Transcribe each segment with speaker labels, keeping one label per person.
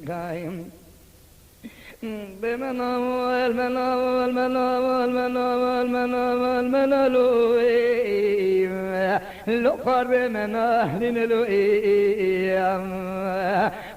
Speaker 1: دايم بمنا والمنا والمنا والمنا والمنا والمنا لو قرب منا لنلو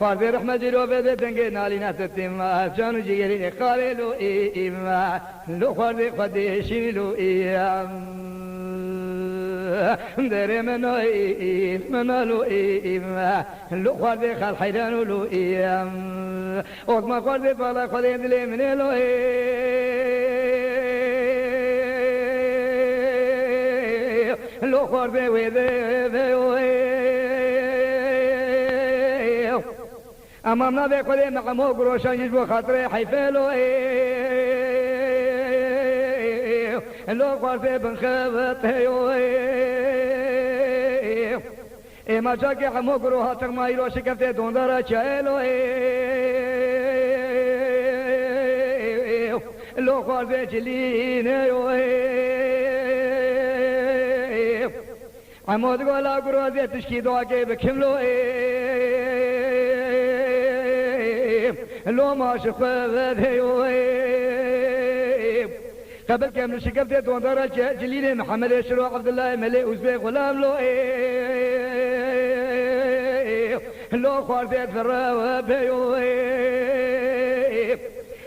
Speaker 1: قرب رحمة جلو بدتنك نالينا تتما جانو جيري قاللو لو قرب قديشين لو دير منا لو لو قرب خال حيران لو وما قرب فلا قرب لي من لو لو قرب أمامنا بقول نقمو قروشان يجبو خاطري حيفلو لو قرب بنخبط ما جاكي حمو قروها تغمى يروشي كفتي دوندارا چايلو لو قرب جلين عمود قولا قروزي تشكي دواكي بكملو لو ما شخوذ قبل كامل شكفت دوندارا جليل محمد شروع عبد الله ملي أوزبي غلام لو لو خوارزيت فراوة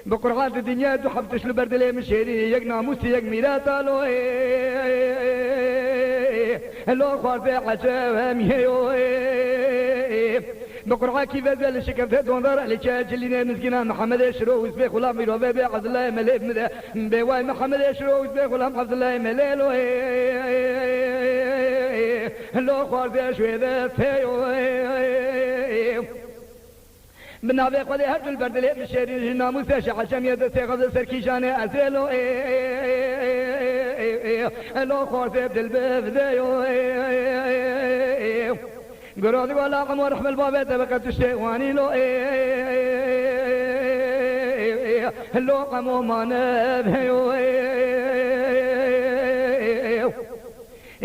Speaker 1: بقرعات الدنيا تحب تشلو بردلي من شيري يك ناموسي يك ميراتا لو خوارزي عجاوة ميهيو بقرعة كيف زال شكفت دوندارا لجليل مسكينا محمد شروع وزبي غلام ميرو بيبي عبد الله ملي بواي محمد شروع وزبي غلام عبد الله ملي لو خوارزي شوي ذا من نابي قولي هرج البردلي بشيرين ناموس شعشم يد سيغض سركيشاني أزيلو لو خوارزي بدل بفذيو قرود ولا قم ورحم الباب تبقى تشتواني لو قم ما نبهيو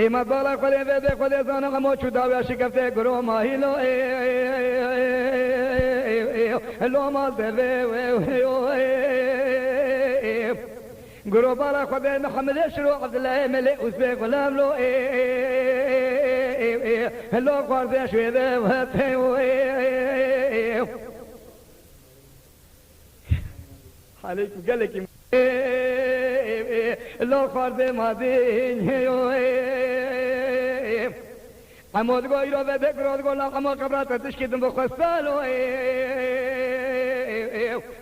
Speaker 1: ما بالا قولي بيبي قولي زانا قمو شداوي شكفته قرو ماهي لو ما دبيو قرو بالا قولي محمد شروع عبد الله ملي أوزبي غلام لو قرزي شوي ذا عليكم قالك لو قرزي ما دين عمود قويرو بذكرو تقول لك عمود قبرات تشكيدن بخستالو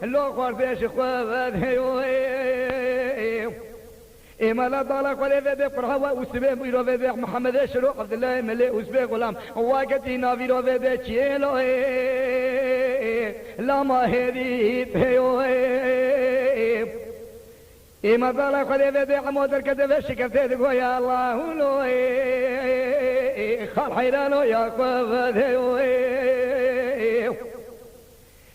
Speaker 1: لو قرزي شخوذ إما لا ضالك ولا ذي فرحوا وسبب ويرو ذي محمد شروع عبد الله ملي وسبب غلام واقتي نافيرو ذي تشيلو لا ما هذي ثيو إما ضالك ولا ذي عمود الكذب شكفت تقول يا الله لو خال حيرانو يا قوذيو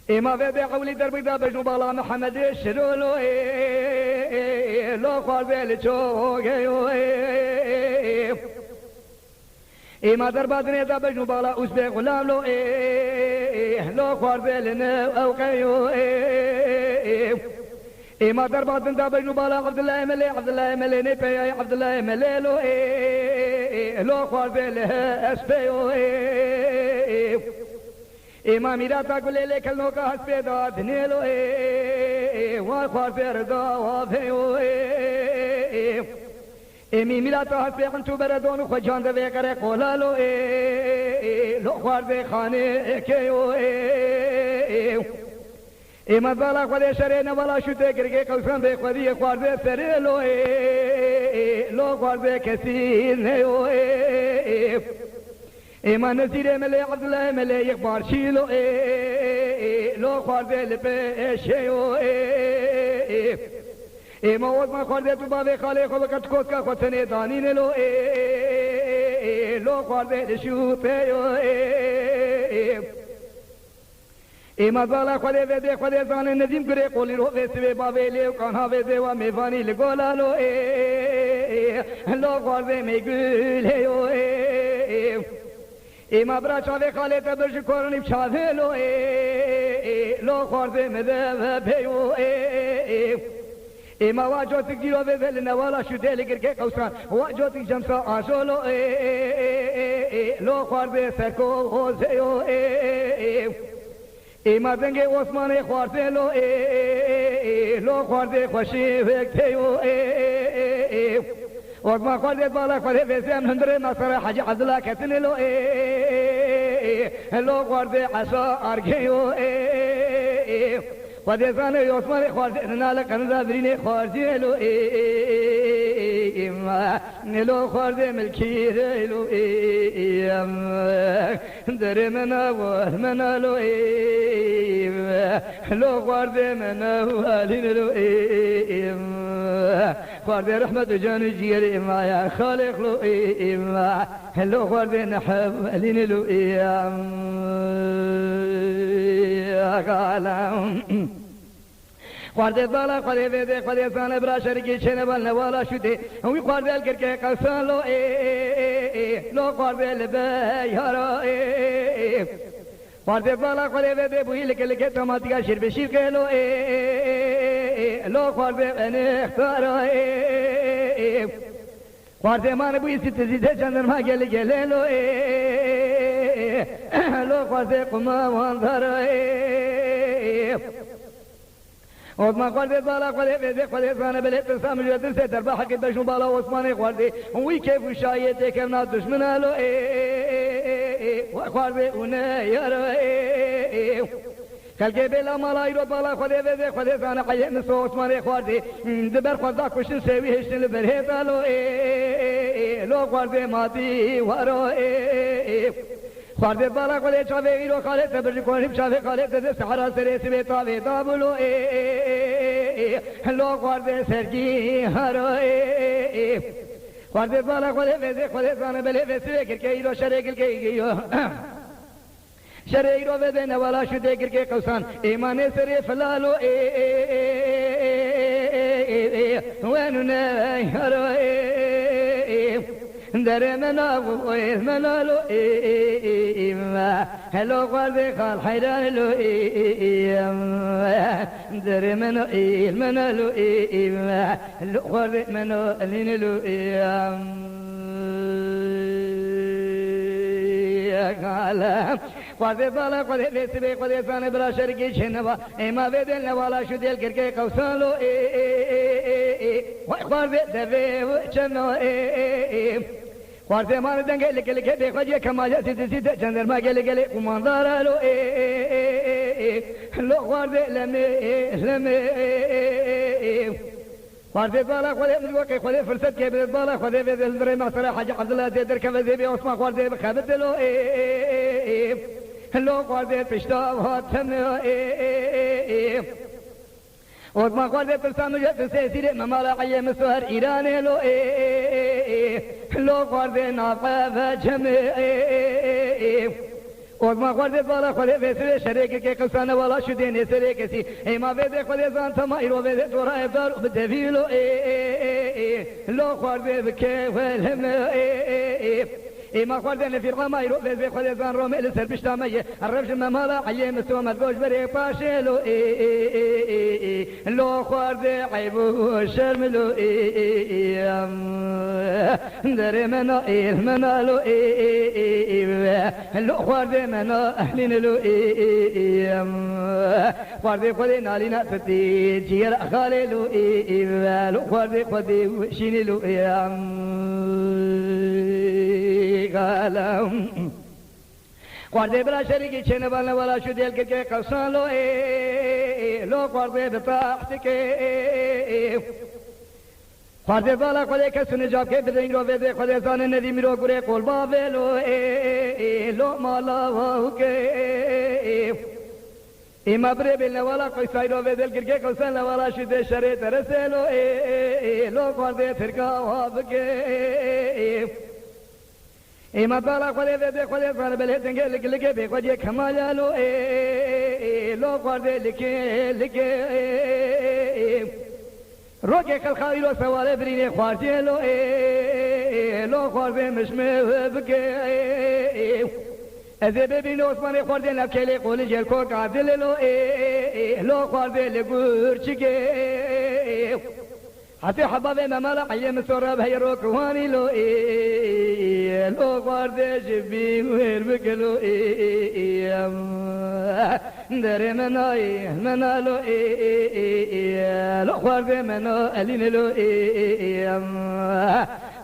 Speaker 1: إما ذي قولي دربي ذا بجنو بالا محمد شروع لو خوارزي لچوغيو إما دربادني دا بجنو بالا أوزبي غلام لو خوارزي لنو أوقيو إما دربادن دا بجنو بالا عبد الله ملي نبي عبد الله ملي لو خوارزي لها أسبيو إما ميراتا قولي لك النوكا هسبيدا دنيلو وخوارزي رضا وفيو إمي ميراتا هسبيقن تو بردون وخجان دوي قري قولالو لو خوارزي خاني كيو إما بالا قولي شرين ولا شوتي قرقي قوسان دي قولي خوارزي سريلو لو خوارزي كسين نيو إما نزير ملي عبد الله ملي يخبار شيلو لو خوارزي لبشيو إما وزما خوارزي تبابي خالي خوبكت كوسكا خوتني دانين لو خوارزي لشوفيو إما بالا خوالي ذي خوالي زان نزيم قري قولي رو ذي سوي بابي ليو كانها ذي وميفاني لقولا لو خوارزي ميقول إما برا چاوه خاله تبرش کورنی بچاوه لو لو خورده مده پیو ما واجوتك جيرو بذلنا ولا شو دلك ركي قوسان واجوتك جمسا عاشولو لو خورده سركو غوزيو ما دنگه عثمان خورده لو خورده خوشی وقتیو وقت ما خورده بالا خورده وزیم هندره مصر حج عزلا کتنلو لو خورده عشا ارگیو خورده زانه عثمان خورده نال قنزا برینه خورده لو خورده ملکی لو در منا و منا لو خورده منا و علین لو خورده رحمت جان جیر ما یا خالق لو خورده نحب علین لو خورده بالا خورده ویده خورده سانه برا شرکی چنه بالنه والا شده وی خورده الکرکه قصان لو خورده لبه یارا خورده بالا خورده ویده بوی لکه لکه تماتیگا شیر بشیر که لو خورده بنه اختارا خورده من بوی ست زیده چندر ما گلی گلی لو خورده قما واندارا اور ما خورده بالا خورده ویده خورده سانه بله ترسام جوتن سے دربا حق بشن بالا عثمان خورده وی که فشایت که نا دشمن لو خورده اونه یارو کل که بلا مالای رو بالا خورده ویده خورده سانه قیم نسو عثمان خورده دبر خورده کشن سوی هشتن لبره دالو لو خورده ماتی وارو خورده بالا خورده چاوه ایرو خاله تبرج کنیم چاوه خاله تده سحرا سره سوی تاوه دابلو لو خورده سرگی هرو خورده بالا خورده ویده خورده زانه بله ویسوه کرکه ایرو شره کرکه ایگیو شره ایرو ویده نوالا شده کرکه قوسان ایمان سره فلالو وینو نه هرو در منالو هلو خورده خال حیران لو در منالو هلو خورده منالین لو خورده بالا خورده بیسبه خورده سانه برا شرکی شنوا ایما ویدن نوالا شو دل کرکه قوسان لو خورده دوه و چنو خورده مان دنگه لکه لکه بخوجه کماجه سیده سیده چندرما گله گله قماندارا لو خورده لمه خورده بالا خورده مدوكي خورده فرصت که بید بالا خورده بید بره مصر حاج عبدالله دیدر که وزیبی عثمان خورده بخبت لو خورده پشتا و حاتم اور ما خورده پرسانو جت سیسیره ممالا قیم سوهر ایرانه لو خورده ناقه و جمعه اور ما خورده بالا خورده ویسوه شریک که قصانه والا شده نسره کسی ایما ویده خورده زان تمایرو ویده دورا افدار بدویلو لو خورده بکه ولمه ایما خورده نفیر مایرو ویده خورده زان رومه لسر بشتامه الرفش ممالا قیم سومت گوش بره پاشلو لو خورده عیبو شرملو در منا منالو لو خورده منا اهلین لو خورده خورده نالینا ستی جیر خاله لو خورده خورده شین لو خورده بلا شریکی چنه بالنه والا شو دل که قصان لو خورده بتاحت که خورده بالا خورده کسونه جاب که بدنگ رو بده خورده زانه ندیمی رو گره قول باوه لو مالا واو که ایما بره بلنه والا قیسای رو بدل کرکه قصان لوالا شده شره ترسه لو خورده ترکا واب که ایما بالا خورده بده خورده زانه بله دنگه لگه لگه بے خوجه کمالا لو خورده لکه روکه خلخایی رو سواله برینه خوارجه لو خورده مشمه بکه ازه ببین عثمان خورده نکلی قول جل کو قادل لو خورده لگور چگه حتی حباب ممالا قیم سراب هی رو کوانی لو خورده جبی ویر بکلو در منالو لو خورده منو الین لو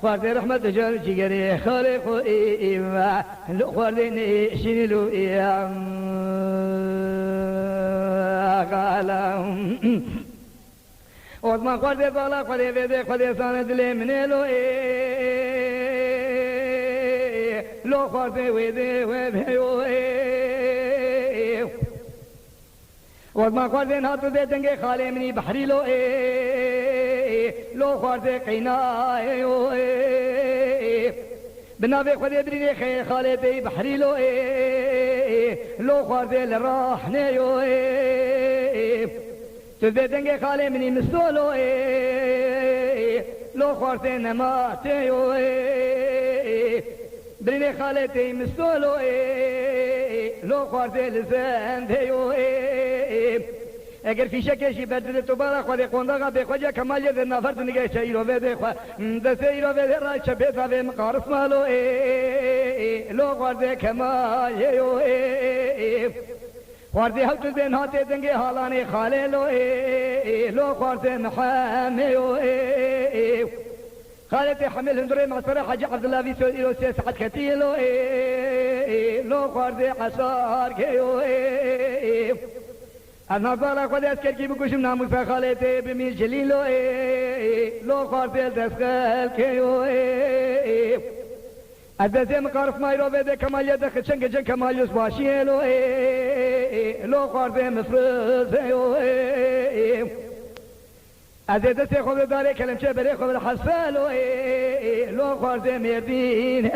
Speaker 1: خورده رحمت جان جگری خالق لو خورده نیشین لو قالم عثمان خورده بالا خورده ویده خورده سانه دلی منه لو خورده ویده عثمان خورده ناتو ده دنگه خاله منی بحری لو خورده قینای بنابه خورده برینه خی خاله دی بحری لو خورده لراحنه تو ده دنگه خاله منی مستولو لو خورده نماته برینه خاله دی مستولو لو خورده لزنده اگر فیشه کشی بدل تو بالا خود قنداقا به خود کمالی در نفرد نگه چه ایرو بده خود دسته ایرو بده رای چه بیتا به مقارس مالو لو خورده کمالی خورده حل تو دن هاته دنگه حالان خاله لو خورده محامه خالت حمل هندري معصرة حاج عبد الله في سعودي وسي سعد كتيلو لو خورده حصار كيو انا بالا خود اسکر کی بکشم ناموس خالته بمیر جلیلو لو خورده دسخل کیو ادزه مقارف مایرو بده کمالیت خچنگ جن کمالیوس باشیلو لو خورده مفرزیو ادزه خود داره کلمچه بره خود حسلو لو خورده مردین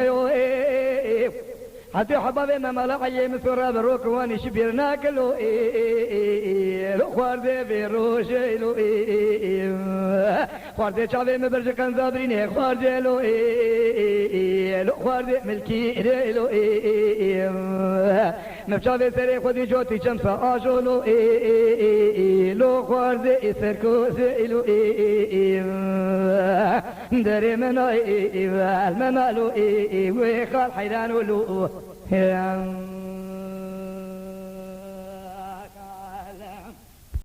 Speaker 1: حتى حباب ممالا عيم سورة بروك واني شبيرنا كلو لو خواردي بيروش لو خواردي شعبي مبرج كان زابرين خواردي لو خواردي ملكي لو مفشابي سري خودي جوتي شمسة آجو لو خواردي سركوز لو داري منو الممالو ويخال حيران لو